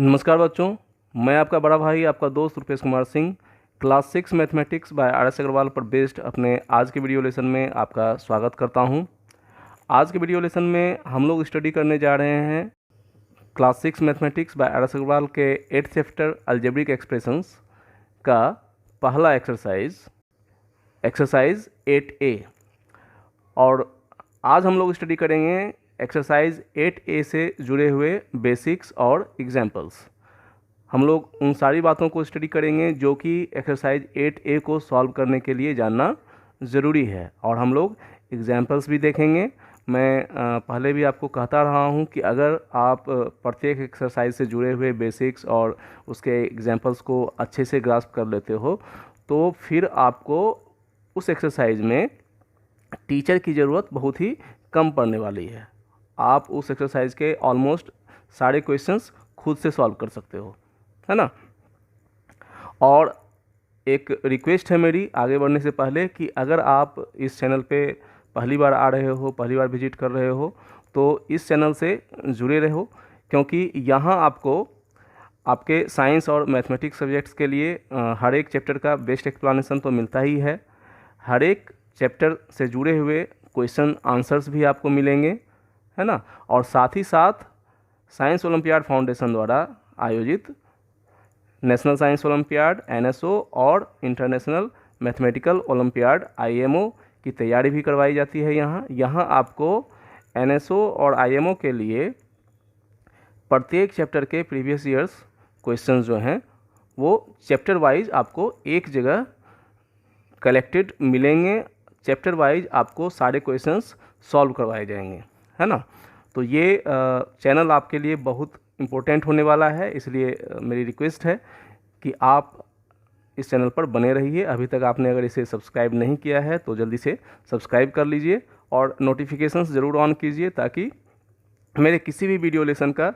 नमस्कार बच्चों, मैं आपका बड़ा भाई आपका दोस्त Rupesh Kumar Singh class 6 mathematics by RS. Agarwal पर बेस्ड अपने आज के वीडियो लेसन में आपका स्वागत करता हूं। आज के वीडियो लेसन में हम लोग स्टडी करने जा रहे हैं class 6 mathematics by RS. Agarwal के 8th चैप्टर अलजेब्रिक एक्सप्रेशंस का पहला एक्सरसाइज 8A। और आज हम लोग स्टडी करेंगे एक्सरसाइज 8A से जुड़े हुए बेसिक्स और एग्जाम्पल्स। हम लोग उन सारी बातों को स्टडी करेंगे जो कि एक्सरसाइज 8A को सॉल्व करने के लिए जानना ज़रूरी है, और हम लोग एग्जाम्पल्स भी देखेंगे। मैं पहले भी आपको कहता रहा हूं कि अगर आप प्रत्येक एक्सरसाइज से जुड़े हुए बेसिक्स और उसके एग्जाम्पल्स को अच्छे से ग्रास्प कर लेते हो तो फिर आपको उस एक्सरसाइज में टीचर की ज़रूरत बहुत ही कम पड़ने वाली है। आप उस एक्सरसाइज के ऑलमोस्ट सारे क्वेश्चंस खुद से सॉल्व कर सकते हो, है ना। और एक रिक्वेस्ट है मेरी आगे बढ़ने से पहले कि अगर आप इस चैनल पे पहली बार आ रहे हो, पहली बार विजिट कर रहे हो, तो इस चैनल से जुड़े रहो, क्योंकि यहाँ आपको आपके साइंस और मैथमेटिक्स सब्जेक्ट्स के लिए हर एक चैप्टर का बेस्ट एक्सप्लेनेशन तो मिलता ही है। हर एक चैप्टर से जुड़े हुए क्वेश्चन आंसर्स भी आपको मिलेंगे, है ना। और साथ ही साथ साइंस ओलंपियाड फाउंडेशन द्वारा आयोजित नेशनल साइंस ओलंपियाड NSO और इंटरनेशनल मैथमेटिकल ओलंपियाड IMO की तैयारी भी करवाई जाती है। यहाँ आपको NSO और IMO के लिए प्रत्येक चैप्टर के प्रीवियस ईयर्स क्वेश्चंस जो हैं वो चैप्टर वाइज आपको एक जगह कलेक्टेड मिलेंगे। चैप्टर वाइज आपको सारे क्वेश्चंस सॉल्व करवाए जाएंगे, है ना। तो ये चैनल आपके लिए बहुत इम्पोर्टेंट होने वाला है, इसलिए मेरी रिक्वेस्ट है कि आप इस चैनल पर बने रहिए। अभी तक आपने अगर इसे सब्सक्राइब नहीं किया है तो जल्दी से सब्सक्राइब कर लीजिए और नोटिफिकेशंस ज़रूर ऑन कीजिए, ताकि मेरे किसी भी वीडियो लेसन का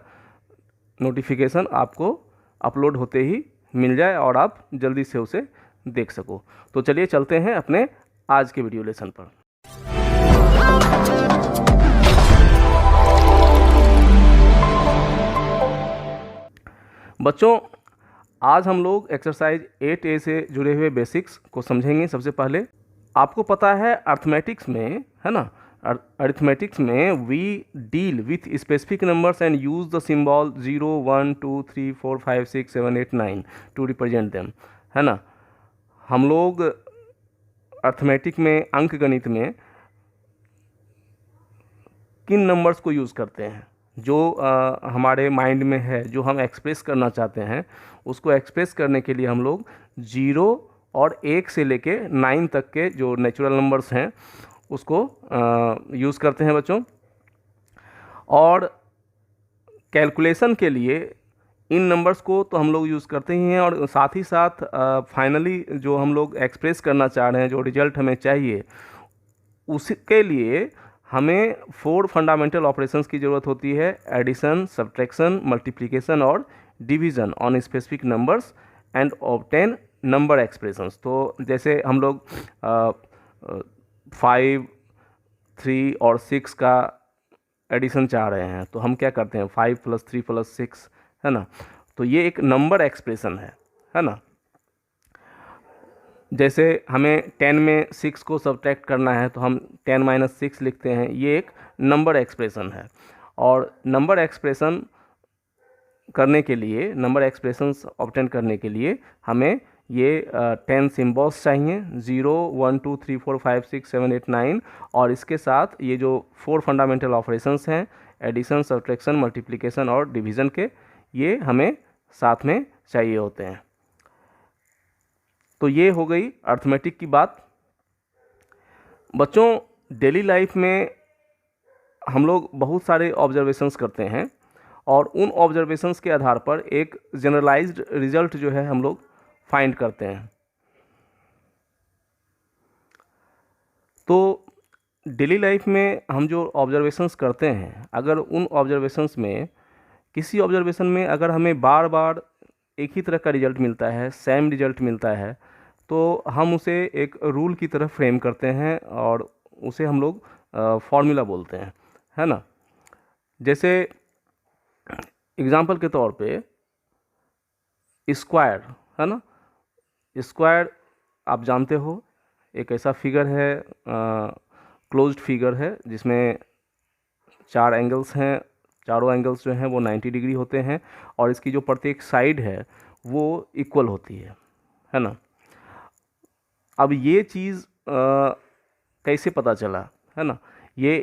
नोटिफिकेशन आपको अपलोड होते ही मिल जाए और आप जल्दी से उसे देख सको। तो चलिए चलते हैं अपने आज के वीडियो लेसन पर। बच्चों, आज हम लोग एक्सरसाइज 8A से जुड़े हुए बेसिक्स को समझेंगे। सबसे पहले आपको पता है अर्थमेटिक्स में, है ना, अर्थमेटिक्स में we deal with specific numbers and use the symbol 0 1 2 3 4 5 6 7 8 9 to represent them, है ना। हम लोग अर्थमेटिक में, अंक गणित में किन नंबर्स को यूज़ करते हैं, जो हमारे माइंड में है, जो हम एक्सप्रेस करना चाहते हैं, उसको एक्सप्रेस करने के लिए हम लोग 0 और 1 से लेके 9 तक के जो नेचुरल नंबर्स हैं उसको यूज़ करते हैं बच्चों। और कैलकुलेशन के लिए इन नंबर्स को तो हम लोग यूज़ करते ही हैं, और साथ ही साथ फाइनली जो हम लोग एक्सप्रेस करना चाह रहे हैं, जो रिजल्ट हमें चाहिए, उसके लिए हमें 4 फंडामेंटल ऑपरेशंस की ज़रूरत होती है: एडिशन, सब्ट्रैक्शन, मल्टीप्लिकेशन और division on specific numbers and obtain number expressions. तो जैसे हम लोग 5, 3 और 6 का एडिशन चाह रहे हैं, तो हम क्या करते हैं, 5 + 3 + 6, है ना। तो ये एक नंबर एक्सप्रेशन है ना। जैसे हमें 10 में 6 को सब्ट्रैक्ट करना है तो हम 10 - 6 लिखते हैं, ये एक नंबर एक्सप्रेशन है। और नंबर एक्सप्रेशन करने के लिए, नंबर एक्सप्रेशंस ऑब्टेन करने के लिए हमें ये 10 सिम्बल्स चाहिए: 0 1 2 3 4 5 6 7 8 9, और इसके साथ ये जो 4 फंडामेंटल ऑपरेशंस हैं, एडिशन, सब्ट्रैक्शन, मल्टीप्लिकेशन और डिवीज़न के, ये हमें साथ में चाहिए होते हैं। तो ये हो गई अर्थमेटिक की बात। बच्चों, डेली लाइफ में हम लोग बहुत सारे ऑब्जर्वेशंस करते हैं, और उन ऑब्जर्वेशंस के आधार पर एक जनरलाइज्ड रिजल्ट जो है हम लोग फाइंड करते हैं। तो डेली लाइफ में हम जो ऑब्जर्वेशंस करते हैं, अगर उन ऑब्जर्वेशंस में किसी ऑब्जर्वेशन में अगर हमें बार बार एक ही तरह का रिजल्ट मिलता है, सेम रिजल्ट मिलता है, तो हम उसे एक रूल की तरह फ्रेम करते हैं और उसे हम लोग फॉर्मूला बोलते हैं, है ना। जैसे एग्जाम्पल के तौर पे स्क्वायर, है ना। स्क्वायर आप जानते हो एक ऐसा फिगर है, क्लोज्ड फिगर है, जिसमें 4 एंगल्स हैं, चारों एंगल्स जो हैं वो 90 डिग्री होते हैं और इसकी जो प्रत्येक साइड है वो इक्वल होती है ना। अब ये चीज़ कैसे पता चला, है ना। ये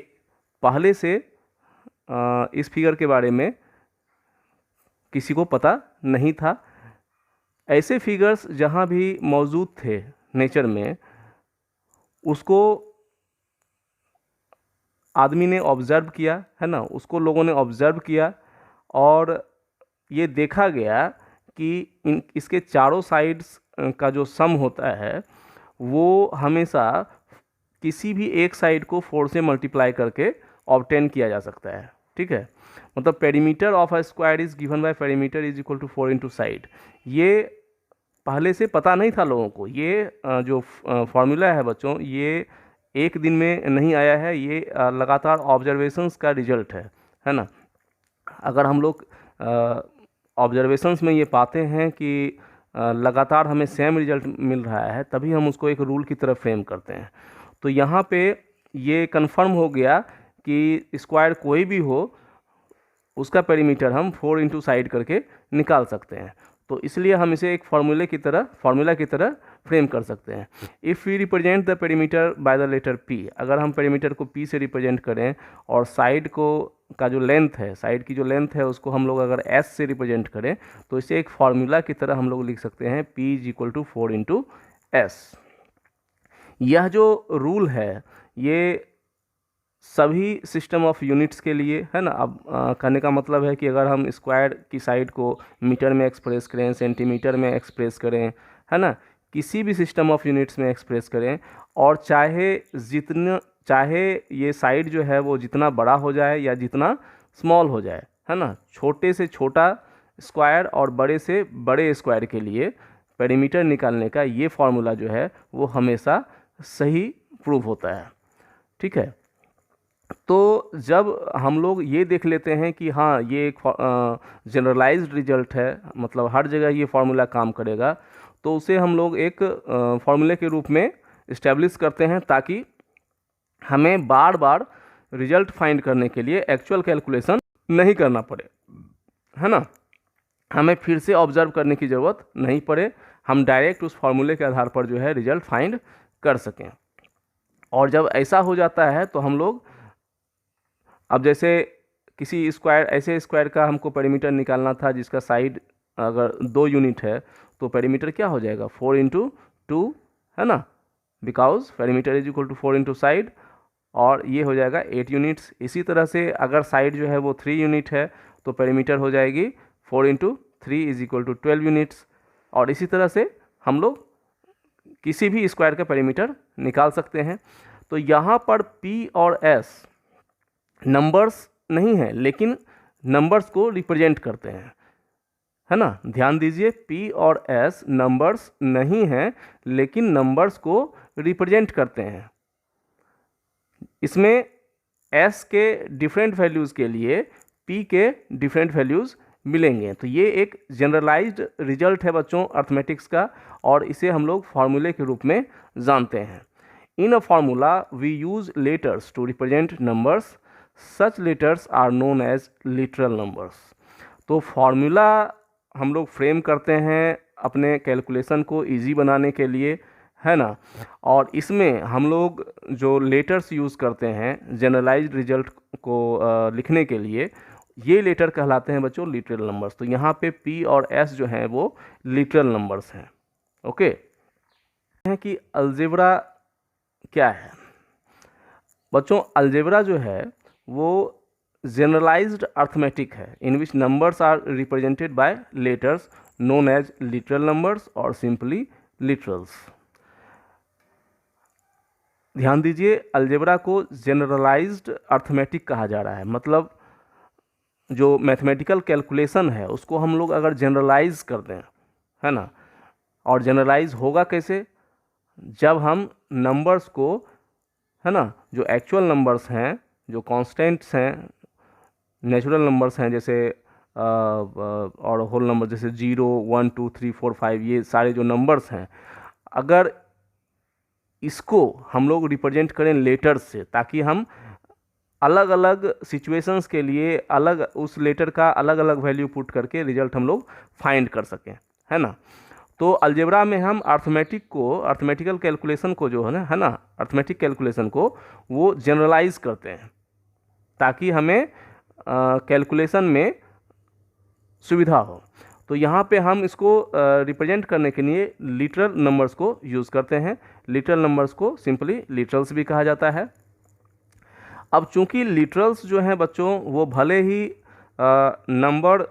पहले से इस फिगर के बारे में किसी को पता नहीं था। ऐसे फिगर्स जहाँ भी मौजूद थे नेचर में, उसको आदमी ने ऑब्ज़र्व किया, है ना, उसको लोगों ने ऑब्ज़र्व किया और ये देखा गया कि इसके चारों साइड्स का जो सम होता है वो हमेशा किसी भी एक साइड को 4 से मल्टीप्लाई करके ऑब्टेन किया जा सकता है, ठीक है। मतलब perimeter of a square is given by perimeter is equal to 4 into side. ये पहले से पता नहीं था लोगों को। ये जो फॉर्मूला है बच्चों, ये एक दिन में नहीं आया है, ये लगातार ऑब्जर्वेशंस का रिजल्ट है ना। अगर हम लोग ऑब्जर्वेशंस में ये पाते हैं कि लगातार हमें सेम रिजल्ट मिल रहा है, तभी हम उसको एक रूल की तरफ फ्रेम करते हैं। तो यहाँ पे ये कंफर्म हो गया कि स्क्वायर कोई भी हो, उसका पेरीमीटर हम 4 इंटू साइड करके निकाल सकते हैं। तो इसलिए हम इसे एक फार्मूला की तरह फ्रेम कर सकते हैं। If we represent the perimeter by the letter P, अगर हम पेरीमीटर को पी से रिप्रेजेंट करें और साइड को का जो लेंथ है, साइड की जो लेंथ है उसको हम लोग अगर एस से रिप्रेजेंट करें, तो इसे एक फार्मूला की तरह हम लोग लिख सकते हैं P is equal to 4 into S. यह जो रूल है ये सभी सिस्टम ऑफ यूनिट्स के लिए, है ना। अब कहने का मतलब है कि अगर हम स्क्वायर की साइड को मीटर में एक्सप्रेस करें, सेंटीमीटर में एक्सप्रेस करें, है ना, किसी भी सिस्टम ऑफ यूनिट्स में एक्सप्रेस करें, और चाहे ये साइड जो है वो जितना बड़ा हो जाए या जितना स्मॉल हो जाए, है ना, छोटे से छोटा स्क्वायर और बड़े से बड़े स्क्वायर के लिए पेरीमीटर निकालने का ये फार्मूला जो है वो हमेशा सही प्रूव होता है, ठीक है। तो जब हम लोग ये देख लेते हैं कि हाँ ये एक जनरलाइज्ड रिजल्ट है, मतलब हर जगह ये फार्मूला काम करेगा, तो उसे हम लोग एक फार्मूले के रूप में इस्टेब्लिश करते हैं, ताकि हमें बार बार रिजल्ट फाइंड करने के लिए एक्चुअल कैलकुलेशन नहीं करना पड़े, है ना। हमें फिर से ऑब्जर्व करने की ज़रूरत नहीं पड़े, हम डायरेक्ट उस फार्मूले के आधार पर जो है रिजल्ट फाइंड कर सकें। और जब ऐसा हो जाता है तो हम लोग, अब जैसे किसी स्क्वायर, ऐसे स्क्वायर का हमको पेरीमीटर निकालना था जिसका साइड अगर 2 यूनिट है, तो पेरीमीटर क्या हो जाएगा 4 इंटू 2, है ना, because perimeter is equal to 4 into side, और ये हो जाएगा 8 यूनिट्स। इसी तरह से अगर साइड जो है वो 3 यूनिट है तो पेरीमीटर हो जाएगी 4 into 3 is equal to 12 units. और इसी तरह से हम लोग किसी भी स्क्वायर का पेरीमीटर निकाल सकते हैं। तो यहाँ पर P और S नंबर्स नहीं है, लेकिन नंबर्स को रिप्रेजेंट करते हैं, है ना। ध्यान दीजिए, P और S नंबर्स नहीं हैं, लेकिन नंबर्स को रिप्रेजेंट करते हैं। इसमें S के डिफरेंट वैल्यूज़ के लिए P के डिफरेंट वैल्यूज़ मिलेंगे। तो ये एक जनरलाइज्ड रिजल्ट है बच्चों अर्थमेटिक्स का, और इसे हम लोग फार्मूले के रूप में जानते हैं। In a formula we use letters to represent numbers, such letters are known as literal numbers. तो फार्मूला हम लोग फ्रेम करते हैं अपने कैलकुलेशन को इजी बनाने के लिए, है ना। और इसमें हम लोग जो लेटर्स यूज़ करते हैं जनरलाइज्ड रिजल्ट को लिखने के लिए, ये लेटर कहलाते हैं बच्चों लिटरल नंबर्स। तो यहाँ पे P और S जो हैं वो लिटरल नंबर्स हैं, ओके। है कि अलजेब्रा क्या है बच्चों। अलजेब्रा जो है वो जनरलाइज्ड अर्थमेटिक है in which numbers are represented by letters known as literal numbers और सिंपली लिटरल्स। ध्यान दीजिए, अलजेब्रा को जनरलाइज्ड अर्थमेटिक कहा जा रहा है, मतलब जो मैथमेटिकल कैलकुलेशन है उसको हम लोग अगर जनरलाइज कर दें, है ना। और जनरलाइज होगा कैसे, जब हम नंबर्स को, है ना, जो एक्चुअल नंबर्स हैं, जो कांस्टेंट्स हैं, नेचुरल नंबर्स हैं, जैसे और होल नंबर जैसे 0, 1, 2, 3, 4, 5 ये सारे जो नंबर्स हैं, अगर इसको हम लोग रिप्रेजेंट करें लेटर्स से, ताकि हम अलग अलग सिचुएशंस के लिए अलग उस लेटर का अलग अलग वैल्यू पुट करके रिजल्ट हम लोग फाइंड कर सकें, है ना। तो अलजेब्रा में हम अर्थमेटिकल कैलकुलेशन को जो है ना अर्थमेटिक कैलकुलेशन को वो जनरलाइज करते हैं, ताकि हमें कैलकुलेशन में सुविधा हो। तो यहाँ पे हम इसको रिप्रेजेंट करने के लिए लिटरल नंबर्स को यूज़ करते हैं। लिटरल नंबर्स को सिंपली लिटरल्स भी कहा जाता है। अब चूंकि लिटरल्स जो हैं बच्चों, वो भले ही नंबर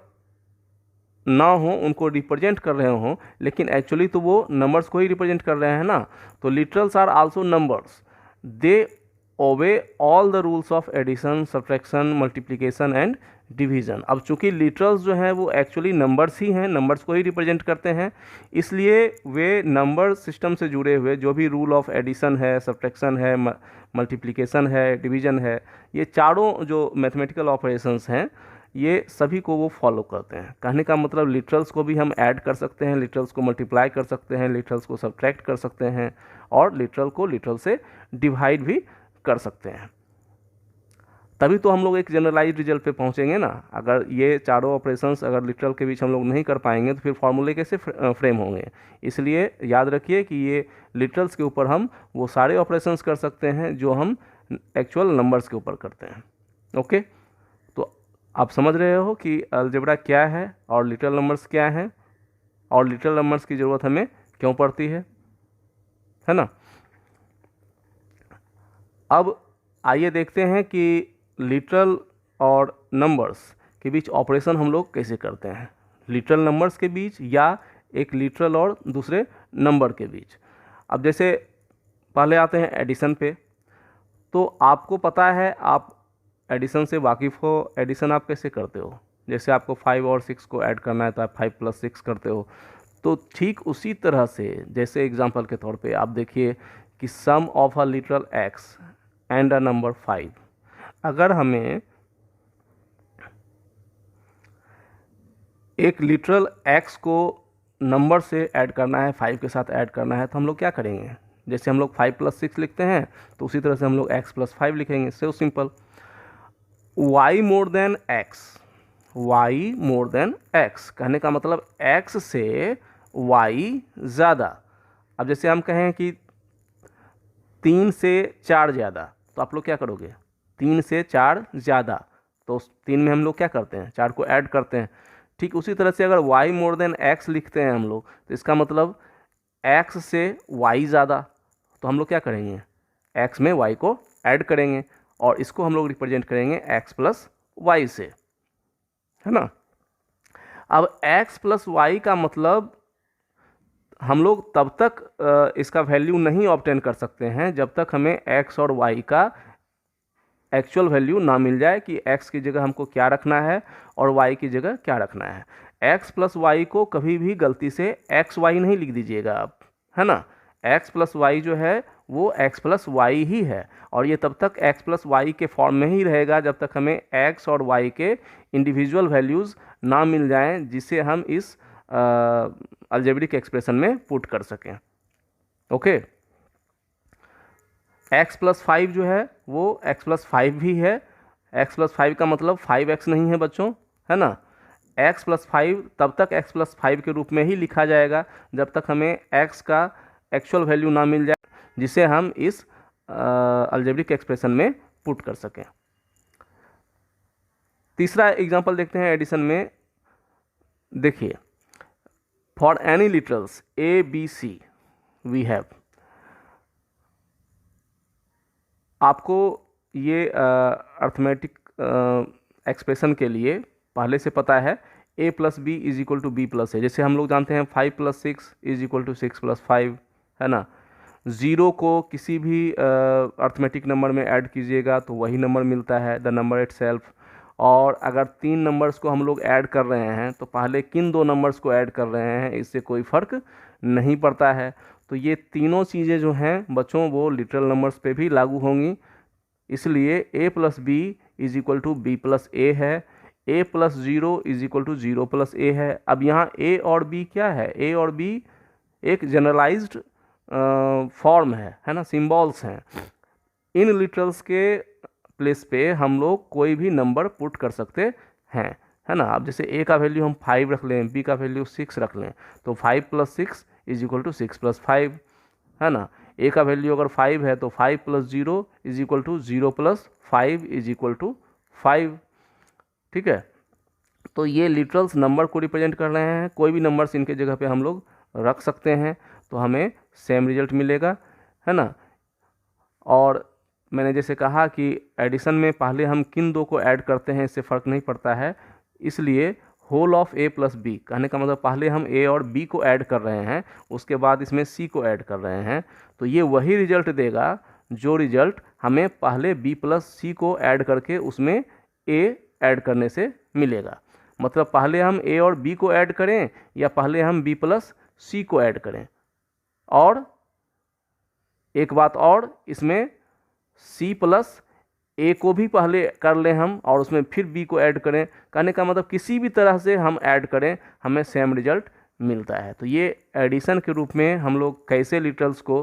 ना हो, उनको रिप्रेजेंट कर रहे हों, लेकिन एक्चुअली तो वो नंबर्स को ही रिप्रेजेंट कर रहे हैं ना। तो literals are also numbers, they obey all the rules of addition, subtraction, multiplication and division. अब चूंकि लिटरल्स जो हैं वो एक्चुअली नंबर्स ही हैं, नंबर्स को ही रिप्रेजेंट करते हैं, इसलिए वे नंबर सिस्टम से जुड़े हुए जो भी रूल ऑफ एडिशन है, सब्ट्रैक्शन है, मल्टीप्लिकेशन है, डिवीज़न है, ये चारों जो मैथमेटिकल ऑपरेशंस हैं, ये सभी को वो फॉलो करते हैं। कहने का मतलब लिटरल्स को भी हम ऐड कर सकते हैं, लिटरल्स को मल्टीप्लाई कर सकते हैं, लिटरल्स को सब्ट्रैक्ट कर सकते हैं, और लिटरल को लिटरल से डिवाइड भी कर सकते हैं। तभी तो हम लोग एक जनरलाइज रिजल्ट पे पहुंचेंगे ना। अगर ये चारों ऑपरेशंस अगर लिटरल के बीच हम लोग नहीं कर पाएंगे तो फिर फॉर्मूले कैसे फ्रेम होंगे। इसलिए याद रखिए कि ये लिटरल्स के ऊपर हम वो सारे ऑपरेशंस कर सकते हैं जो हम एक्चुअल नंबर्स के ऊपर करते हैं। ओके, तो आप समझ रहे हो कि अलजेब्रा क्या है और लिटरल नंबर्स क्या हैं, और लिटरल नंबर्स की ज़रूरत हमें क्यों पड़ती है ना। अब आइए देखते हैं कि लिटरल और नंबर्स के बीच ऑपरेशन हम लोग कैसे करते हैं, लिटरल नंबर्स के बीच या एक लिटरल और दूसरे नंबर के बीच। अब जैसे पहले आते हैं एडिशन पे। तो आपको पता है, आप एडिशन से वाकिफ़ हो, एडिशन आप कैसे करते हो। जैसे आपको 5 और 6 को ऐड करना है तो आप 5 + 6 करते हो। तो ठीक उसी तरह से, जैसे एग्जांपल के तौर पे आप देखिए कि sum of a literal x and a number 5, अगर हमें एक लिटरल x को नंबर से ऐड करना है, 5 के साथ ऐड करना है, तो हम लोग क्या करेंगे। जैसे हम लोग 5 + 6 लिखते हैं तो उसी तरह से हम लोग x + 5 लिखेंगे। So simple, y more than x, y more than x कहने का मतलब x से y ज़्यादा। अब जैसे हम कहें कि 3 से 4 ज़्यादा, तो आप लोग क्या करोगे, 3 से 4 ज़्यादा, तो 3 में हम लोग क्या करते हैं, 4 को ऐड करते हैं। ठीक उसी तरह से अगर y मोर देन x लिखते हैं हम लोग, तो इसका मतलब x से y ज़्यादा, तो हम लोग क्या करेंगे, x में y को ऐड करेंगे, और इसको हम लोग रिप्रेजेंट करेंगे x + y से, है ना। अब x + y का मतलब हम लोग तब तक इसका वैल्यू नहीं ऑब्टेन कर सकते हैं जब तक हमें x और y का एक्चुअल वैल्यू ना मिल जाए कि x की जगह हमको क्या रखना है और y की जगह क्या रखना है। x + y को कभी भी गलती से xy नहीं लिख दीजिएगा आप, है ना। x + y जो है वो x + y ही है, और ये तब तक x + y के फॉर्म में ही रहेगा जब तक हमें x और y के इंडिविजुअल वैल्यूज़ ना मिल जाएं, जिसे हम इस अलजेब्रिक एक्सप्रेशन में पुट कर सकें। ओके, x + 5 जो है वो x + 5 भी है। x + 5 का मतलब 5x नहीं है बच्चों, है ना। x + 5 तब तक x + 5 के रूप में ही लिखा जाएगा जब तक हमें x का एक्चुअल वैल्यू ना मिल जाए, जिसे हम इस अलजेब्रिक एक्सप्रेशन में पुट कर सकें। तीसरा एग्जांपल देखते हैं एडिशन में। देखिए, for any literals a b c we have, आपको ये अर्थमेटिक एक्सप्रेशन के लिए पहले से पता है a + b = b + a। जैसे हम लोग जानते हैं 5 + 6 = 6 + 5, है ना। 0 को किसी भी अर्थमेटिक नंबर में ऐड कीजिएगा तो वही नंबर मिलता है, द नंबर इटसेल्फ। और अगर 3 नंबर्स को हम लोग ऐड कर रहे हैं तो पहले किन 2 नंबर्स को ऐड कर रहे हैं इससे कोई फ़र्क नहीं पड़ता है। तो ये तीनों चीज़ें जो हैं बच्चों वो लिटरल नंबर्स पे भी लागू होंगी। इसलिए a + b = b + a है, a plus 0 is equal to 0 plus a है। अब यहाँ a और b क्या है, a और b एक जनरलाइज्ड फॉर्म है ना, सिंबल्स हैं। इन लिटरल्स के प्लेस पे हम लोग कोई भी नंबर पुट कर सकते हैं, है ना। अब जैसे a का वैल्यू हम 5 रख लें, b का वैल्यू 6 रख लें, तो 5 plus 6 is equal to 6 plus 5, है ना। a का वैल्यू अगर 5 है तो 5 plus 0 is equal to 0 plus 5 is equal to 5, ठीक है। तो ये लिटरल्स नंबर को रिप्रेजेंट कर रहे हैं, कोई भी नंबर्स इनके जगह पे हम लोग रख सकते हैं तो हमें सेम रिजल्ट मिलेगा, है ना। और मैंने जैसे कहा कि एडिशन में पहले हम किन दो को ऐड करते हैं इससे फ़र्क नहीं पड़ता है, इसलिए whole of a plus B कहने का मतलब पहले हम a और b को ऐड कर रहे हैं, उसके बाद इसमें c को ऐड कर रहे हैं, तो ये वही रिजल्ट देगा जो रिजल्ट हमें पहले b प्लस c को ऐड करके उसमें a ऐड करने से मिलेगा। मतलब पहले हम a और b को ऐड करें या पहले हम b प्लस c को ऐड करें। और एक बात और, इसमें c प्लस a को भी पहले कर लें हम और उसमें फिर b को ऐड करें, कहने का मतलब किसी भी तरह से हम ऐड करें हमें सेम रिजल्ट मिलता है। तो ये एडिशन के रूप में हम लोग कैसे लिटरल्स को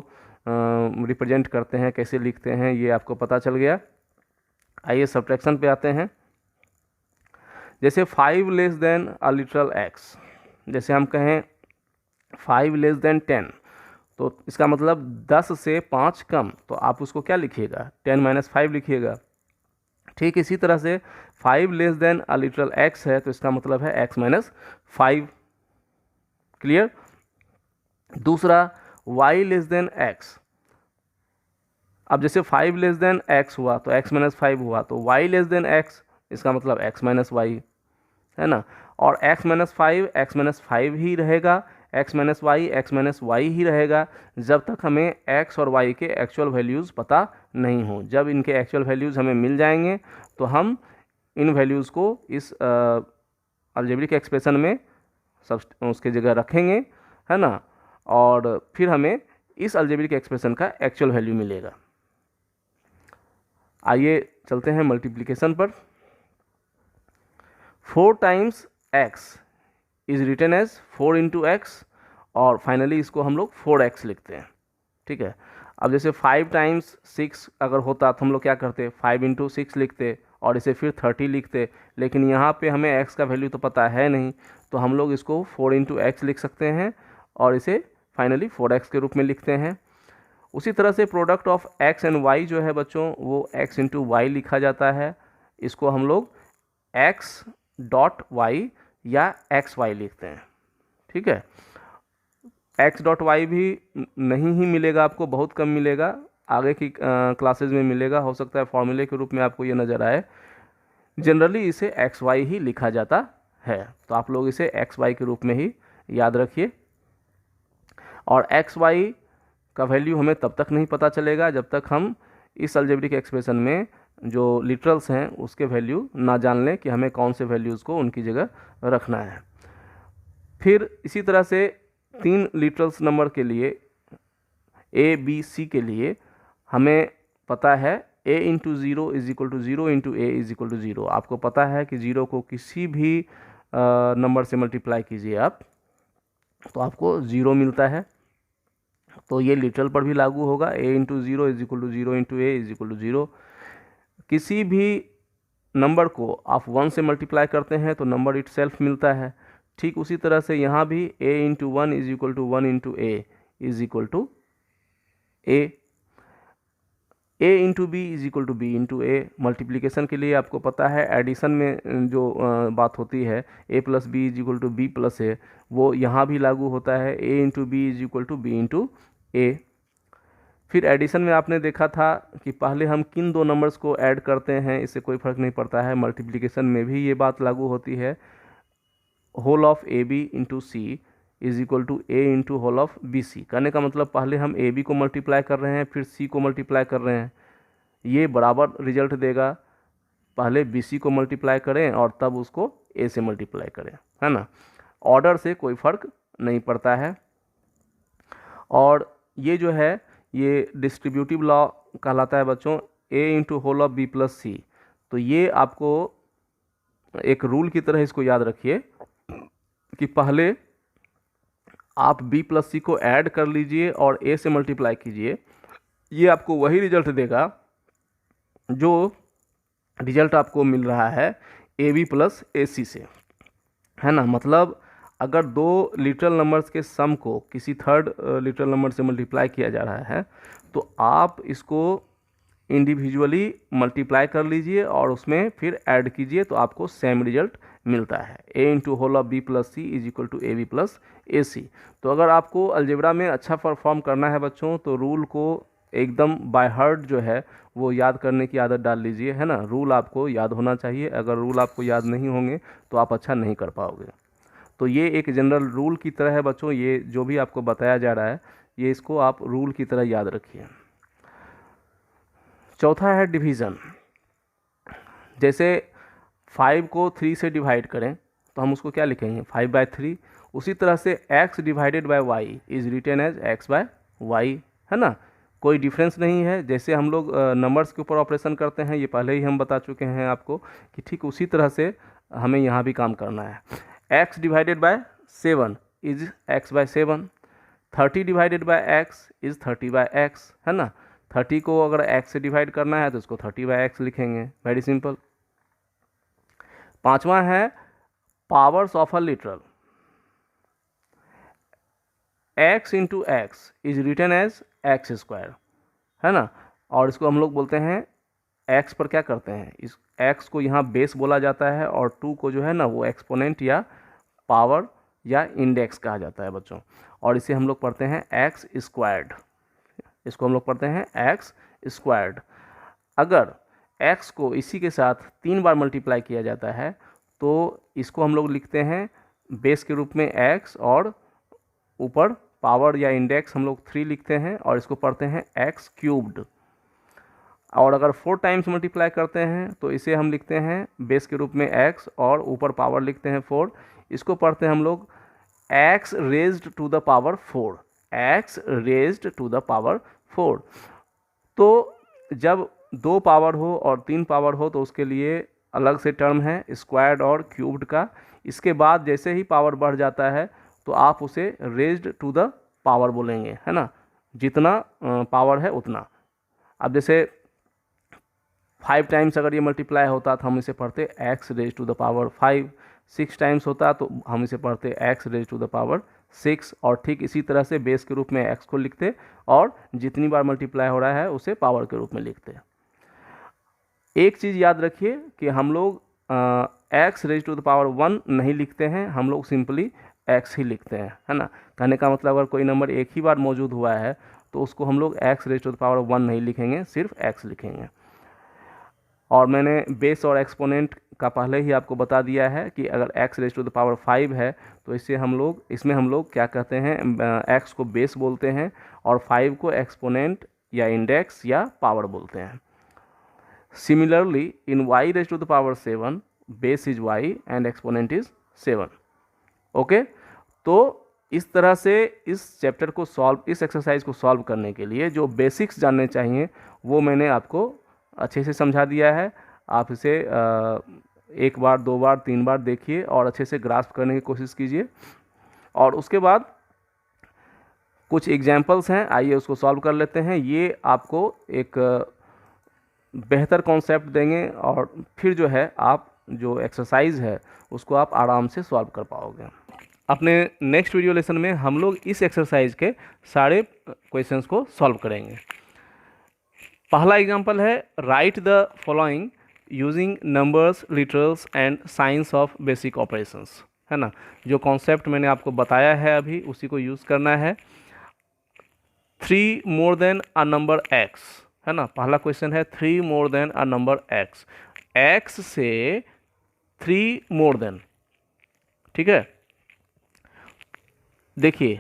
रिप्रेजेंट करते हैं, कैसे लिखते हैं, ये आपको पता चल गया। आइए सब्ट्रैक्शन पे आते हैं। जैसे 5 लेस देन अ लिटरल x, जैसे हम कहें 5 लेस देन 10, तो इसका मतलब 10 से 5 कम, तो आप उसको क्या लिखिएगा, 10 माइनस 5 लिखिएगा। ठीक इसी तरह से 5 लेस देन अ लिटरल x है तो इसका मतलब है x माइनस 5, क्लियर। दूसरा y लेस देन x, अब जैसे 5 लेस देन x हुआ तो x माइनस 5 हुआ, तो y लेस देन x इसका मतलब x माइनस y, है ना। और x माइनस 5 ही रहेगा, x माइनस वाई ही रहेगा जब तक हमें x और y के एक्चुअल वैल्यूज़ पता नहीं हो। जब इनके एक्चुअल वैल्यूज़ हमें मिल जाएंगे तो हम इन वैल्यूज़ को इस अलजेब्रिक एक्सप्रेशन में सब उसके जगह रखेंगे, है ना, और फिर हमें इस अलजेब्रिक एक्सप्रेशन का एक्चुअल वैल्यू मिलेगा। आइए चलते हैं मल्टीप्लिकेशन पर। 4 times x is written as 4 into X, और फाइनली इसको हम लोग 4x लिखते हैं, ठीक है। अब जैसे 5 टाइम्स 6 अगर होता तो हम लोग क्या करते, 5 इंटू 6 लिखते और इसे फिर 30 लिखते, लेकिन यहाँ पे हमें x का वैल्यू तो पता है नहीं, तो हम लोग इसको 4 इंटू एक्स लिख सकते हैं और इसे फाइनली 4x के रूप में लिखते हैं। उसी तरह से product of x and y जो है बच्चों वो x इंटू वाई लिखा जाता है, इसको हम लोग x डॉट वाई या एक्स वाई लिखते हैं, ठीक है। एक्स डॉट वाई भी नहीं ही मिलेगा आपको, बहुत कम मिलेगा, आगे की क्लासेज में मिलेगा, हो सकता है फॉर्मूले के रूप में आपको ये नज़र आए। जनरली इसे एक्स वाई ही लिखा जाता है, तो आप लोग इसे एक्स वाई के रूप में ही याद रखिए। और एक्स वाई का वैल्यू हमें तब तक नहीं पता चलेगा जब तक हम इस अलजेब्रिक एक्सप्रेशन में जो लिटरल्स हैं उसके वैल्यू ना जान लें कि हमें कौन से वैल्यूज़ को उनकी जगह रखना है। फिर इसी तरह से 3 लिटरल्स नंबर के लिए a b c के लिए हमें पता है a into 0 is equal to 0 into A is equal to 0। आपको पता है कि 0 को किसी भी नंबर से मल्टीप्लाई कीजिए आप तो आपको 0 मिलता है, तो ये लिटरल पर भी लागू होगा, a into 0 is equal to 0 into A is equal to 0। किसी भी नंबर को आप 1 से मल्टीप्लाई करते हैं तो नंबर इट सेल्फ मिलता है। ठीक उसी तरह से यहाँ भी a into 1 is equal to 1 into A is equal to A into B is equal to B into A. Multiplication के लिए आपको पता है एडिशन में जो बात होती है a plus B is equal to B plus A, वो यहाँ भी लागू होता है, a into B is equal to B into A. फिर एडिशन में आपने देखा था कि पहले हम किन दो नंबर्स को ऐड करते हैं इससे कोई फ़र्क नहीं पड़ता है, मल्टीप्लिकेशन में भी ये बात लागू होती है। Whole of A B into C is equal to A into whole of B C, कहने का मतलब पहले हम ए बी को मल्टीप्लाई कर रहे हैं फिर सी को मल्टीप्लाई कर रहे हैं, ये बराबर रिजल्ट देगा। पहले बी सी को मल्टीप्लाई करें और तब उसको ए से मल्टीप्लाई करें, है ना। ऑर्डर से कोई फ़र्क नहीं पड़ता है। और ये जो है ये डिस्ट्रीब्यूटिव लॉ कहलाता है बच्चों, a into whole of B plus C. तो ये आपको एक रूल की तरह इसको याद रखिए कि पहले आप b प्लस सी को ऐड कर लीजिए और a से मल्टीप्लाई कीजिए, ये आपको वही रिजल्ट देगा जो रिजल्ट आपको मिल रहा है ए बी प्लस ए सी से, है ना। मतलब अगर दो लिटरल नंबर्स के सम को किसी थर्ड लिटरल नंबर से मल्टीप्लाई किया जा रहा है तो आप इसको इंडिविजुअली मल्टीप्लाई कर लीजिए और उसमें फिर ऐड कीजिए तो आपको सेम रिजल्ट मिलता है। a into whole of B plus C is equal to A B plus A C. तो अगर आपको अलजेब्रा में अच्छा परफॉर्म करना है बच्चों तो रूल को एकदम बाय हार्ट जो है वो याद करने की आदत डाल लीजिए, है ना। रूल आपको याद होना चाहिए, अगर रूल आपको याद नहीं होंगे तो आप अच्छा नहीं कर पाओगे। तो ये एक जनरल रूल की तरह है बच्चों, ये जो भी आपको बताया जा रहा है ये इसको आप रूल की तरह याद रखिए। चौथा है डिवीज़न। जैसे 5 को 3 से डिवाइड करें तो हम उसको क्या लिखेंगे 5/3। उसी तरह से x divided by y is written as x/y, है ना। कोई डिफरेंस नहीं है। जैसे हम लोग नंबर्स के ऊपर ऑपरेशन करते हैं, ये पहले ही हम बता चुके हैं आपको कि ठीक उसी तरह से हमें यहाँ भी काम करना है। x divided bye 7 is x/7, 30 divided by x is 30/x, है ना। 30 को अगर x से डिवाइड करना है तो इसको 30/x लिखेंगे, वेरी सिंपल। पांचवा है powers of a literal. x into X is written as x², है ना। और इसको हम लोग बोलते हैं x पर क्या करते हैं, इस x को यहाँ बेस बोला जाता है और 2 को जो है ना वो एक्सपोनेंट या पावर या इंडेक्स कहा जाता है बच्चों। और इसे हम लोग पढ़ते हैं x², इसको हम लोग पढ़ते हैं x²। अगर x को इसी के साथ 3 बार मल्टीप्लाई किया जाता है तो इसको हम लोग लिखते हैं बेस के रूप में x और ऊपर पावर या इंडेक्स हम लोग 3 लिखते हैं और इसको पढ़ते हैं x³। और अगर 4 टाइम्स मल्टीप्लाई करते हैं तो इसे हम लिखते हैं बेस के रूप में x और ऊपर पावर लिखते हैं 4, इसको पढ़ते हैं हम लोग x raised to the power 4, x raised to the power 4। तो जब 2 पावर हो और 3 पावर हो तो उसके लिए अलग से टर्म है स्क्वायर्ड और क्यूब्ड का। इसके बाद जैसे ही पावर बढ़ जाता है तो आप उसे रेज्ड टू द पावर बोलेंगे, है ना। जितना पावर है उतना। अब जैसे 5 टाइम्स अगर ये मल्टीप्लाई होता तो हम इसे पढ़ते x raise to the power 5, 6 times होता तो हम इसे पढ़ते x raise to the power 6। और ठीक इसी तरह से बेस के रूप में x को लिखते और जितनी बार मल्टीप्लाई हो रहा है उसे पावर के रूप में लिखते। एक चीज़ याद रखिए कि हम लोग x raise to the power 1 नहीं लिखते हैं, हम लोग सिंपली x ही लिखते हैं, है ना। कहने का मतलब अगर कोई नंबर एक ही बार मौजूद हुआ है तो उसको हम लोग x raise to the power 1 नहीं लिखेंगे, सिर्फ x लिखेंगे। और मैंने बेस और एक्सपोनेंट का पहले ही आपको बता दिया है कि अगर x raise to the power 5 है तो इसमें हम लोग क्या कहते हैं, x को बेस बोलते हैं और 5 को एक्सपोनेंट या इंडेक्स या पावर बोलते हैं। Similarly in y raise to the power 7 base is y and exponent is 7। Okay, तो इस तरह से इस चैप्टर को इस एक्सरसाइज को सॉल्व करने के लिए जो बेसिक्स जानने चाहिए वो मैंने आपको अच्छे से समझा दिया है। आप इसे 1 बार 2 बार 3 बार देखिए और अच्छे से ग्रास्प करने की कोशिश कीजिए। और उसके बाद कुछ एग्जाम्पल्स हैं, आइए उसको सॉल्व कर लेते हैं। ये आपको एक बेहतर कॉन्सेप्ट देंगे और फिर जो है आप जो एक्सरसाइज है उसको आप आराम से सॉल्व कर पाओगे। अपने नेक्स्ट वीडियो लेसन में हम लोग इस एक्सरसाइज के सारे क्वेश्चंस को सॉल्व करेंगे। पहला एग्जांपल है right the following using numbers, literals and science of basic operations, है ना। जो कॉन्सेप्ट मैंने आपको बताया है अभी उसी को यूज़ करना है। 3 more than a number x, है ना। पहला क्वेश्चन है 3 more than a number x, x से 3 मोर देन, ठीक है। देखिए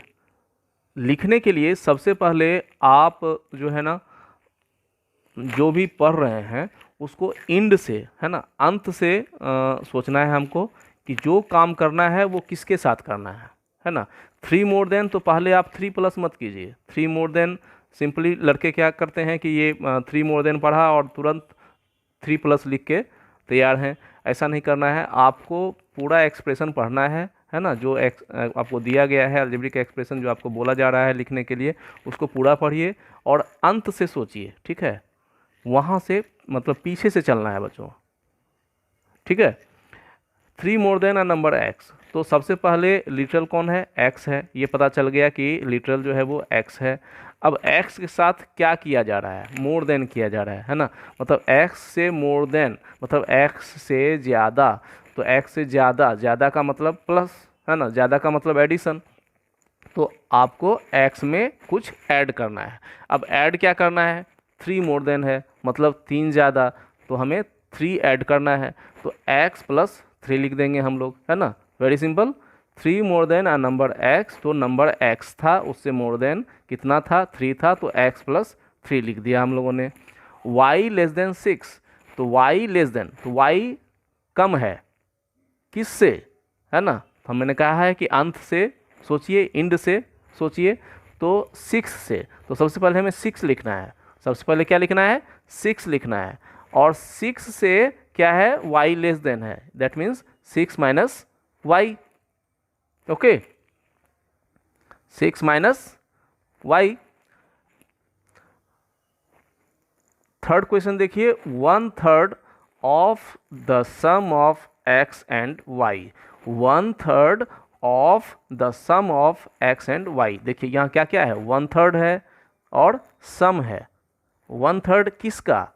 लिखने के लिए सबसे पहले आप जो है ना जो भी पढ़ रहे हैं उसको इंड से, है ना, अंत से सोचना है हमको कि जो काम करना है वो किसके साथ करना है ना। 3 मोर देन तो पहले आप 3 प्लस मत कीजिए। 3 मोर देन सिंपली लड़के क्या करते हैं कि ये 3 मोर देन पढ़ा और तुरंत 3 प्लस लिख के तैयार हैं। ऐसा नहीं करना है, आपको पूरा एक्सप्रेशन पढ़ना है ना। जो आपको दिया गया है अलजेब्रिक एक्सप्रेशन जो आपको बोला जा रहा है लिखने के लिए, उसको पूरा पढ़िए और अंत से सोचिए, ठीक है। वहाँ से मतलब पीछे से चलना है बच्चों, ठीक है। 3 more than a number x, तो सबसे पहले लिटरल कौन है, एक्स है। ये पता चल गया कि लिटरल जो है वो एक्स है। अब एक्स के साथ क्या किया जा रहा है, मोर देन किया जा रहा है ना। मतलब एक्स से मोर देन मतलब एक्स से ज़्यादा, तो एक्स से ज़्यादा, ज़्यादा का मतलब प्लस है ना, ज़्यादा का मतलब एडिशन। तो आपको एक्स में कुछ ऐड करना है। अब ऐड क्या करना है, 3 मोर देन है मतलब 3 ज़्यादा, तो हमें 3 ऐड करना है। तो x प्लस 3 लिख देंगे हम लोग, है ना, very simple. 3 more than a number x, तो नंबर x था, उससे मोर देन कितना था, 3 था, तो x प्लस 3 लिख दिया हम लोगों ने। y लेस देन 6, तो y लेस देन, तो y कम है किससे, है ना। तो मैंने कहा है कि अंत से सोचिए, इंड से सोचिए, तो 6 से। तो सबसे पहले हमें 6 लिखना है, सबसे पहले क्या लिखना है, 6 लिखना है। और 6 से क्या है, y लेस देन है, that means 6 minus y, okay, 6 minus y. Third question देखिए, 1/3 of the sum of x and y, 1/3 of the sum of x and y। देखिए यहाँ क्या क्या है, 1/3 है और सम है। 1/3 किसका,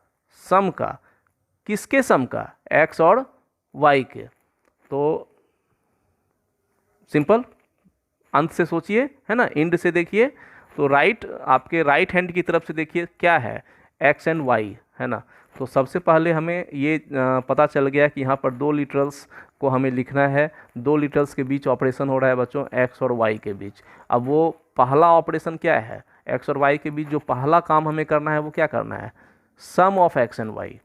सम का, किसके सम का, x और y के। तो सिंपल, अंत से सोचिए, है ना, इंड से देखिए। तो राइट, आपके राइट हैंड की तरफ से देखिए क्या है, एक्स एंड वाई, है ना। तो सबसे पहले हमें ये पता चल गया कि यहाँ पर 2 लिटरल्स को हमें लिखना है। 2 लिटरल्स के बीच ऑपरेशन हो रहा है बच्चों, एक्स और वाई के बीच। अब वो पहला ऑपरेशन क्या है, एक्स और वाई के बीच जो पहला काम हमें करना है वो क्या करना है, सम ऑफ एक्स एंड वाई,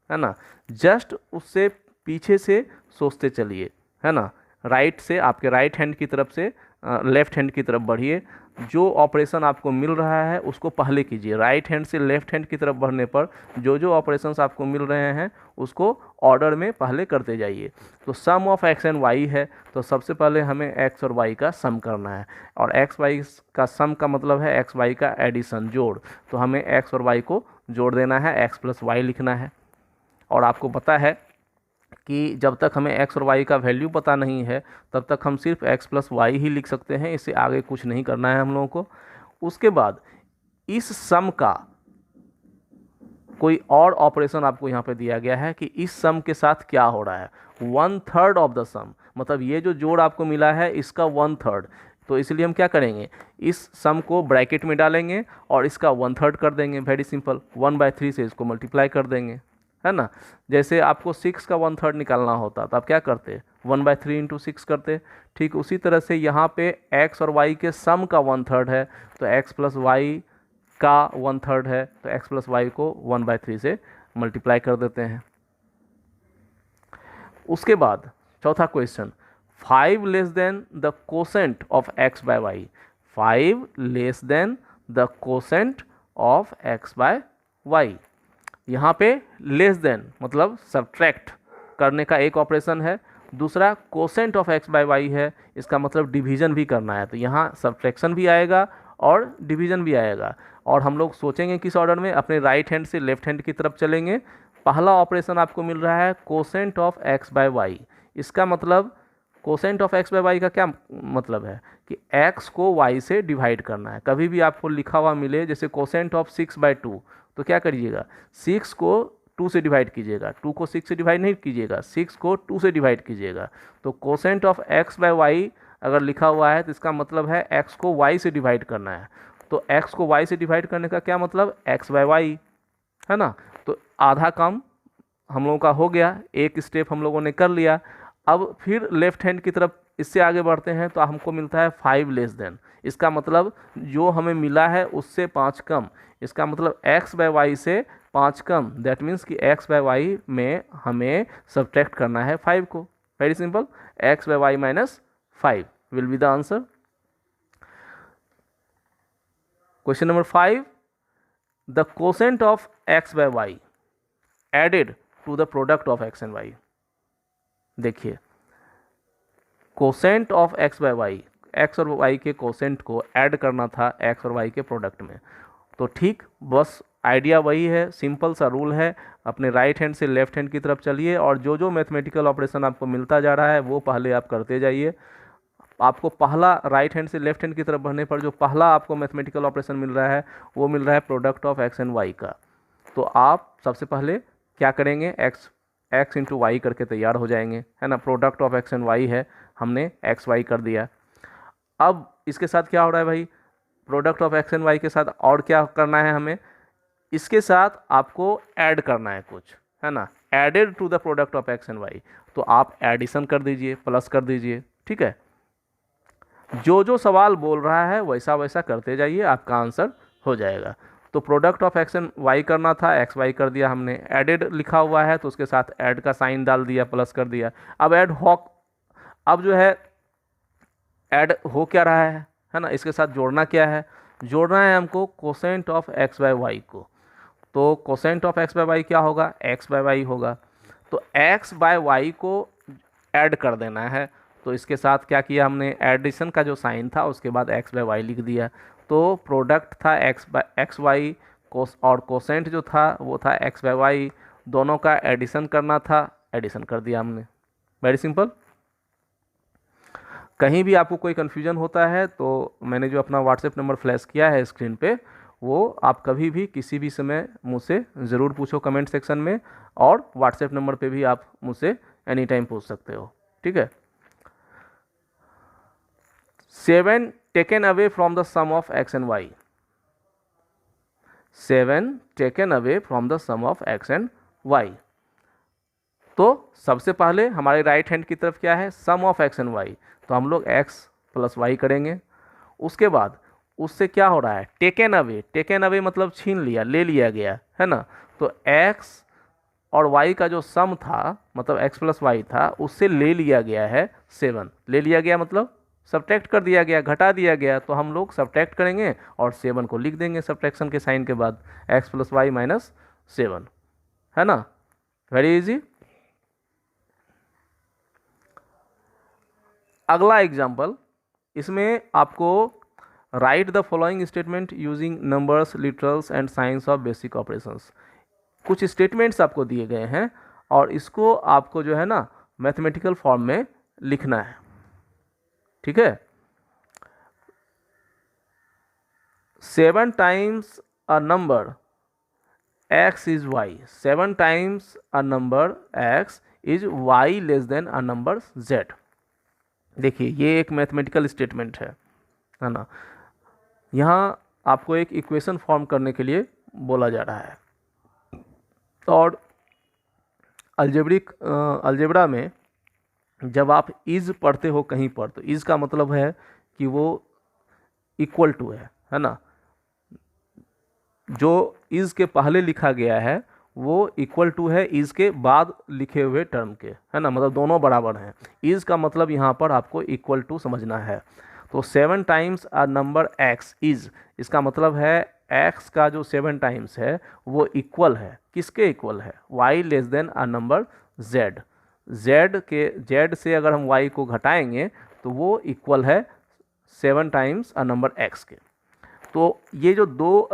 है ना। जस्ट उससे पीछे से सोचते चलिए, है ना। राइट से, आपके राइट हैंड की तरफ से लेफ्ट हैंड की तरफ बढ़िए। जो ऑपरेशन आपको मिल रहा है उसको पहले कीजिए। राइट हैंड से लेफ्ट हैंड की तरफ बढ़ने पर जो जो ऑपरेशंस आपको मिल रहे हैं उसको ऑर्डर में पहले करते जाइए। तो सम ऑफ एक्स एंड वाई है, तो सबसे पहले हमें एक्स और वाई का सम करना है। और एक्स वाई का सम का मतलब है एक्स वाई का एडिशन, जोड़। तो हमें एक्स और वाई को जोड़ देना है, एक्स प्लस वाई लिखना है। और आपको पता है कि जब तक हमें x और y का वैल्यू पता नहीं है तब तक हम सिर्फ x प्लस वाई ही लिख सकते हैं, इससे आगे कुछ नहीं करना है हम लोगों को। उसके बाद इस सम का कोई और ऑपरेशन आपको यहाँ पे दिया गया है कि इस सम के साथ क्या हो रहा है, 1/3 ऑफ द सम, मतलब ये जो जोड़ आपको मिला है इसका 1/3। तो इसलिए हम क्या करेंगे, इस सम को ब्रैकेट में डालेंगे और इसका 1/3 कर देंगे, वेरी सिंपल। 1/3 से इसको मल्टीप्लाई कर देंगे, है ना। जैसे आपको 6 का 1/3 निकालना होता तो आप क्या करते, 1/3 इंटू 6 करते। ठीक उसी तरह से यहाँ पे x और y के सम का 1/3 है, तो x प्लस वाई का 1/3 है, तो x प्लस वाई को 1/3 से मल्टीप्लाई कर देते हैं। उसके बाद चौथा question, 5 less than the quotient of x by y, 5 less than the quotient of x by y. यहाँ पे लेस देन मतलब सब्ट्रैक्ट करने का एक ऑपरेशन है, दूसरा quotient of x by y है, इसका मतलब डिवीजन भी करना है। तो यहाँ सब्ट्रैक्शन भी आएगा और डिवीजन भी आएगा। और हम लोग सोचेंगे किस ऑर्डर में, अपने राइट हैंड से लेफ्ट हैंड की तरफ चलेंगे। पहला ऑपरेशन आपको मिल रहा है quotient of x by y, इसका मतलब quotient of x by y का क्या मतलब है कि x को y से डिवाइड करना है। कभी भी आपको लिखा हुआ मिले जैसे कोसेंट ऑफ 6/2, तो क्या करिएगा, 6 को 2 से डिवाइड कीजिएगा, 2 को 6 से डिवाइड नहीं कीजिएगा, 6 को 2 से डिवाइड कीजिएगा। तो quotient of x by y अगर लिखा हुआ है तो इसका मतलब है x को y से डिवाइड करना है। तो x को y से डिवाइड करने का क्या मतलब, x बाय वाई, है ना। तो आधा काम हम लोगों का हो गया, एक स्टेप हम लोगों ने कर लिया। अब फिर लेफ्ट हैंड की तरफ इससे आगे बढ़ते हैं तो हमको मिलता है 5 लेस देन, इसका मतलब जो हमें मिला है उससे 5 कम, इसका मतलब x बाय वाई से 5 कम, दैट मीन्स कि x बाय वाई में हमें सब्ट्रैक्ट करना है 5 को, very simple. x by y minus 5 will be the answer. Question number 5, the quotient of x by y added to the product of x and y. देखिए quotient of x by y, x और y के quotient को add करना था x और y के product में। तो ठीक बस आइडिया वही है, सिंपल सा रूल है, अपने राइट हैंड से लेफ्ट हैंड की तरफ चलिए और जो जो मैथमेटिकल ऑपरेशन आपको मिलता जा रहा है वो पहले आप करते जाइए। आपको पहला राइट हैंड से लेफ्ट हैंड की तरफ बढ़ने पर जो पहला आपको मैथमेटिकल ऑपरेशन मिल रहा है वो मिल रहा है product of x and y का। तो आप सबसे पहले क्या करेंगे, एक्स इंटू वाई करके तैयार हो जाएंगे, है ना। Product of x and y है, हमने एक्स वाई कर दिया। अब इसके साथ क्या हो रहा है भाई, product of x and y के साथ और क्या करना है हमें, इसके साथ आपको ऐड करना है कुछ, है ना। Added to the product of x and y, तो आप एडिशन कर दीजिए, प्लस कर दीजिए, ठीक है। जो जो सवाल बोल रहा है वैसा वैसा करते जाइए, आपका आंसर हो जाएगा। तो product of x and y करना था, एक्स वाई कर दिया हमने, एडेड लिखा हुआ है तो उसके साथ ऐड का साइन डाल दिया, प्लस कर दिया। अब ऐड हॉक, अब जो है ऐड हो क्या रहा है ना, इसके साथ जोड़ना क्या है, जोड़ना है हमको quotient of x by y को। तो quotient of x by y क्या होगा, एक्स बाय वाई होगा। तो एक्स बाय वाई को ऐड कर देना है, तो इसके साथ क्या किया हमने, एडिशन का जो साइन था उसके बाद एक्स बाय वाई लिख दिया। तो प्रोडक्ट था एक्स वाई और कोसेंट जो था वो था एक्स बाय वाई, दोनों का एडिशन करना था, एडिशन कर दिया हमने। Very simple. कहीं भी आपको कोई कन्फ्यूजन होता है तो मैंने जो अपना व्हाट्सएप नंबर फ्लैश किया है स्क्रीन पे, वो आप कभी भी किसी भी समय मुझसे ज़रूर पूछो कमेंट सेक्शन में, और व्हाट्सएप नंबर पे भी आप मुझसे एनी टाइम पूछ सकते हो, ठीक है। 7 taken away from the sum of x and y, 7 taken away from the sum of x and y. तो सबसे पहले हमारे राइट हैंड की तरफ क्या है, सम ऑफ एक्स एंड वाई, तो हम लोग एक्स प्लस वाई करेंगे। उसके बाद उससे क्या हो रहा है, टेकन अवे, टेकन अवे मतलब छीन लिया, ले लिया गया, है ना। तो एक्स और वाई का जो सम था, मतलब एक्स प्लस वाई था, उससे ले लिया गया है 7, ले लिया गया मतलब सब्ट्रैक्ट कर दिया गया, घटा दिया गया। तो हम लोग सब्ट्रैक्ट करेंगे और 7 को लिख देंगे सब्ट्रैक्शन के साइन के बाद, एक्स प्लस वाई माइनस 7, है ना। Very easy. अगला एग्जाम्पल, इसमें आपको right the following statement using numbers, literals and science of basic operations. कुछ स्टेटमेंट्स आपको दिए गए हैं और इसको आपको जो है ना मैथमेटिकल फॉर्म में लिखना है, ठीक है। 7 times a number x is y, 7 times a number x is y less then a number z। देखिए ये एक मैथमेटिकल स्टेटमेंट है ना। यहाँ आपको एक इक्वेशन फॉर्म करने के लिए बोला जा रहा है, और अलजेब्रा में जब आप इज़ पढ़ते हो कहीं पर, तो इज़ का मतलब है कि वो इक्वल टू है ना। जो इज़ के पहले लिखा गया है वो इक्वल टू है इज़ के बाद लिखे हुए टर्म के, है ना, मतलब दोनों बराबर हैं। इज़ का मतलब यहाँ पर आपको इक्वल टू समझना है। तो 7 times a number x is, इसका मतलब है x का जो 7 टाइम्स है वो इक्वल है, किसके इक्वल है, y less then a number z। z से अगर हम y को घटाएंगे तो वो इक्वल है 7 टाइम्स अ नंबर x के। तो ये जो दो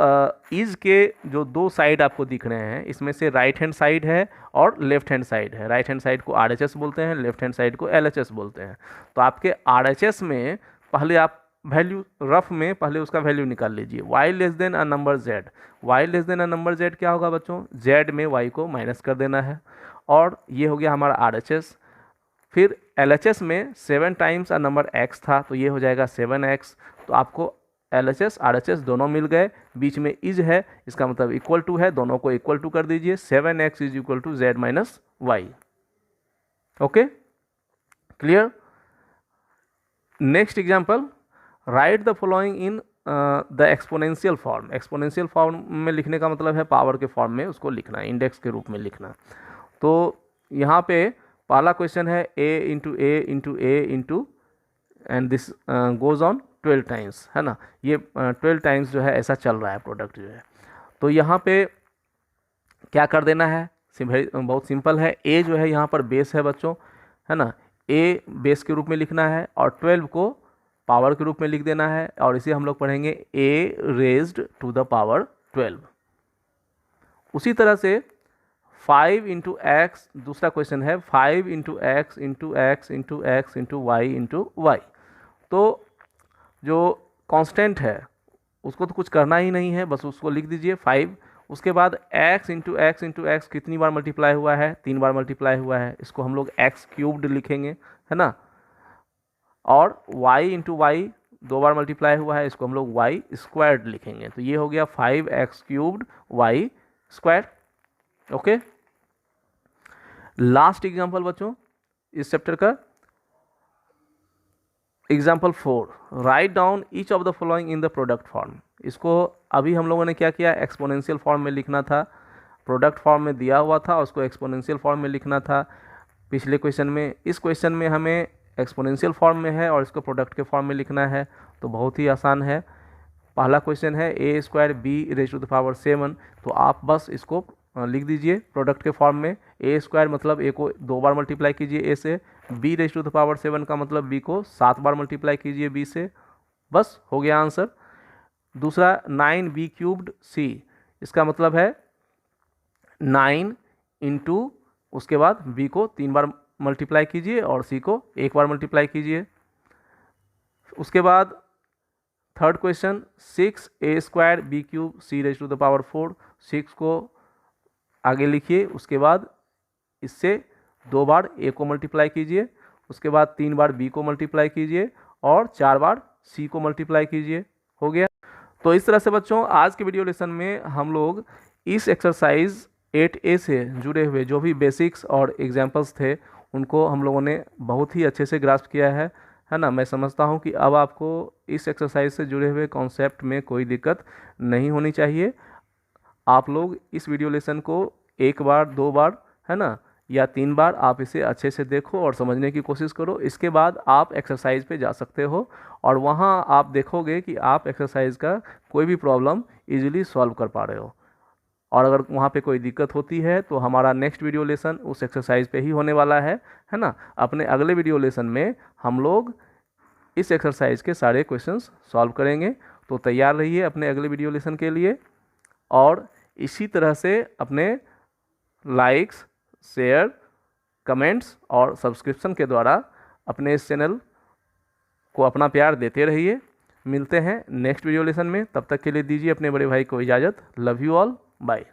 इज़ के जो दो साइड आपको दिख रहे हैं, इसमें से राइट हैंड साइड है और लेफ्ट हैंड साइड है। राइट हैंड साइड को RHS बोलते हैं, लेफ्ट हैंड साइड को LHS बोलते हैं। तो आपके RHS में पहले आप वैल्यू रफ में पहले उसका वैल्यू निकाल लीजिए, y less then a number z। y less then a number z क्या होगा बच्चों, z में y को माइनस कर देना है, और ये हो गया हमारा RHS। फिर LHS में 7 टाइम्स अ नंबर x था, तो ये हो जाएगा 7x। तो आपको LHS RHS दोनों मिल गए, बीच में इज है, इसका मतलब इक्वल टू है, दोनों को इक्वल टू कर दीजिए, 7x is equal to z minus y. Okay, clear. Next example, write the following in the exponential form. Exponential form में लिखने का मतलब है पावर के फॉर्म में उसको लिखना, इंडेक्स के रूप में लिखना। तो यहाँ पे पहला क्वेश्चन है a into A into A into and this goes on 12 times, है ना। ये 12 टाइम्स जो है ऐसा चल रहा है प्रोडक्ट जो है। तो यहाँ पे क्या कर देना है, बहुत सिंपल है। ए जो है यहाँ पर बेस है बच्चों, है ना, ए बेस के रूप में लिखना है और 12 को पावर के रूप में लिख देना है, और इसे हम लोग पढ़ेंगे ए रेज्ड टू द पावर 12। उसी तरह से 5 इंटू एक्स, दूसरा क्वेश्चन है 5 into x into x into x into y into y. तो जो कांस्टेंट है उसको तो कुछ करना ही नहीं है, बस उसको लिख दीजिए 5। उसके बाद x into x into x कितनी बार मल्टीप्लाई हुआ है, 3 बार मल्टीप्लाई हुआ है, इसको हम लोग x क्यूब्ड लिखेंगे, है ना। और y इंटू वाई 2 बार मल्टीप्लाई हुआ है, इसको हम लोग y स्क्वायर्ड लिखेंगे। तो ये हो गया 5x cubed y square. Okay, last example बच्चों इस चैप्टर का, example 4, write down each of the following in the product form. इसको अभी हम लोगों ने क्या किया, एक्सपोनेंशियल फॉर्म में लिखना था, प्रोडक्ट फॉर्म में दिया हुआ था, उसको एक्सपोनेंशियल फॉर्म में लिखना था पिछले क्वेश्चन में। इस क्वेश्चन में हमें एक्सपोनेंशियल फॉर्म में है और इसको प्रोडक्ट के फॉर्म में लिखना है, तो बहुत ही आसान है। पहला क्वेश्चन है a square b raise to the power 7, तो आप बस इसको लिख दीजिए प्रोडक्ट के फॉर्म में। ए स्क्वायर मतलब ए को 2 बार मल्टीप्लाई कीजिए ए से, B raise to the power 7 का मतलब बी को 7 बार मल्टीप्लाई कीजिए बी से, बस हो गया आंसर। दूसरा 9b क्यूब्ड सी, इसका मतलब है 9 इंटू उसके बाद b को 3 बार मल्टीप्लाई कीजिए और c को 1 बार मल्टीप्लाई कीजिए। उसके बाद third question 6a square B cube C raise to the power 4, 6 को आगे लिखिए, उसके बाद इससे 2 बार a को मल्टीप्लाई कीजिए, उसके बाद 3 बार b को मल्टीप्लाई कीजिए और 4 बार c को मल्टीप्लाई कीजिए, हो गया। तो इस तरह से बच्चों आज के वीडियो लेसन में हम लोग इस एक्सरसाइज 8A से जुड़े हुए जो भी बेसिक्स और एग्जाम्पल्स थे उनको हम लोगों ने बहुत ही अच्छे से ग्रास्प किया है ना। मैं समझता हूँ कि अब आपको इस एक्सरसाइज से जुड़े हुए कॉन्सेप्ट में कोई दिक्कत नहीं होनी चाहिए। आप लोग इस वीडियो लेसन को 1 बार 2 बार, है ना, या 3 बार आप इसे अच्छे से देखो और समझने की कोशिश करो। इसके बाद आप एक्सरसाइज पे जा सकते हो और वहाँ आप देखोगे कि आप एक्सरसाइज का कोई भी प्रॉब्लम इजीली सॉल्व कर पा रहे हो। और अगर वहाँ पे कोई दिक्कत होती है तो हमारा नेक्स्ट वीडियो लेसन उस एक्सरसाइज पे ही होने वाला है ना। अपने अगले वीडियो लेसन में हम लोग इस एक्सरसाइज के सारे क्वेश्चंस सॉल्व करेंगे। तो तैयार रहिए अपने अगले वीडियो लेसन के लिए, और इसी तरह से अपने लाइक्स, शेयर, कमेंट्स और सब्सक्रिप्शन के द्वारा अपने इस चैनल को अपना प्यार देते रहिए। मिलते हैं नेक्स्ट वीडियो लेसन में, तब तक के लिए दीजिए अपने बड़े भाई को इजाज़त। Love you all, bye.